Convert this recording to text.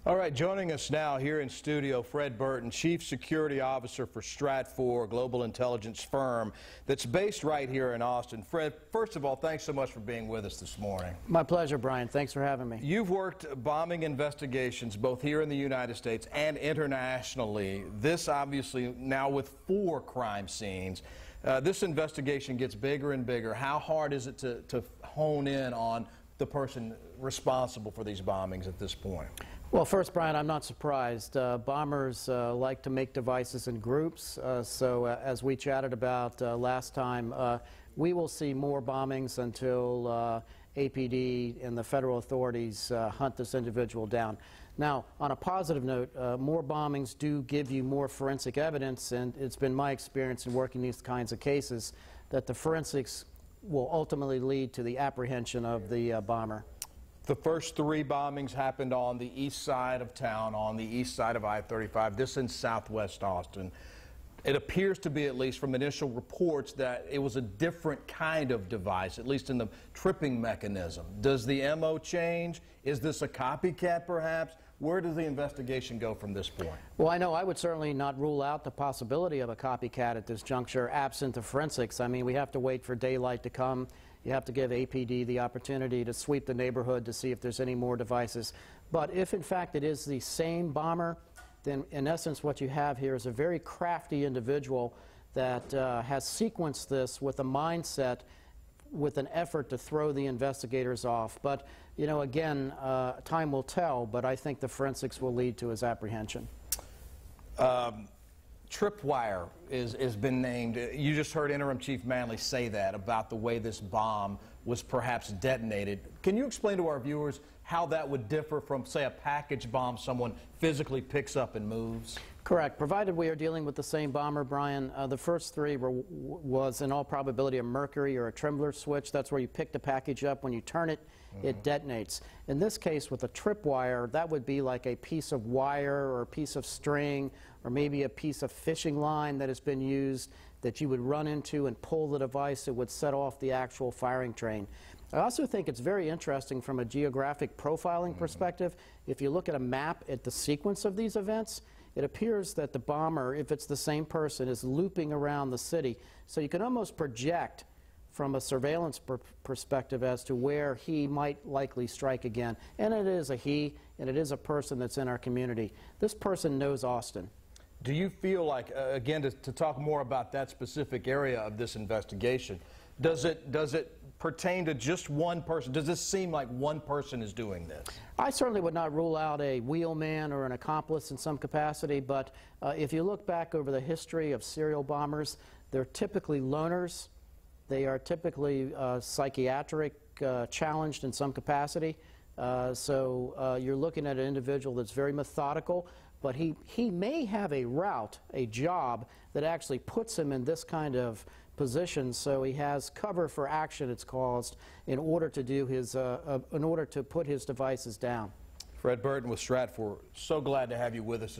All right, joining us now here in studio, Fred Burton, Chief Security Officer for Stratfor, a global intelligence firm that's based right here in Austin. Fred, first of all, thanks so much for being with us this morning. My pleasure, Brian. Thanks for having me. You've worked bombing investigations both here in the United States and internationally. This obviously now with 4 crime scenes. This investigation gets bigger and bigger. How hard is it to hone in on the person responsible for these bombings at this point? Well, first, Brian, I'm not surprised. Bombers like to make devices in groups, so as we chatted about last time, we will see more bombings until APD and the federal authorities hunt this individual down. Now, on a positive note, more bombings do give you more forensic evidence, and it's been my experience in working these kinds of cases that the forensics will ultimately lead to the apprehension of the bomber. The first 3 bombings happened on the east side of town, on the east side of I-35, this in southwest Austin. It appears to be, at least from initial reports, that it was a different kind of device, at least in the tripping mechanism. Does the MO change? Is this a copycat, perhaps? Where does the investigation go from this point? Well, I know I would certainly not rule out the possibility of a copycat at this juncture, absent the forensics. I mean, we have to wait for daylight to come. You have to give APD the opportunity to sweep the neighborhood to see if there's any more devices. But if, in fact, it is the same bomber, then, in essence, what you have here is a very crafty individual that has sequenced this with a mindset, with an effort to throw the investigators off. But, you know, again, time will tell, but I think the forensics will lead to his apprehension. Tripwire has been named. You just heard Interim Chief Manley say that about the way this bomb was perhaps detonated. Can you explain to our viewers how that would differ from, say, a package bomb someone physically picks up and moves? Correct. Provided we are dealing with the same bomber, Brian, the first 3 was in all probability a mercury or a trembler switch. That's where you pick the package up. When you turn it, it detonates. In this case, with a tripwire, that would be like a piece of wire or a piece of string or maybe a piece of fishing line that has been used that you would run into and pull the device. It would set off the actual firing train. I also think it's very interesting from a geographic profiling perspective. If you look at a map at the sequence of these events, it appears that the bomber, if it's the same person, is looping around the city. So you can almost project from a surveillance perspective as to where he might likely strike again. And it is a he, and it is a person that's in our community. This person knows Austin. Do you feel like, again, to talk more about that specific area of this investigation, does it pertain to just one person? Does this seem like one person is doing this? I certainly would not rule out a wheelman or an accomplice in some capacity, but if you look back over the history of serial bombers, they're typically loners. They are typically psychiatric challenged in some capacity. So you're looking at an individual that's very methodical, but he may have a route, a job, that actually puts him in this kind of position, so he has cover for action, it's called, in order to do his, in order to put his devices down. Fred Burton with Stratfor, so glad to have you with us.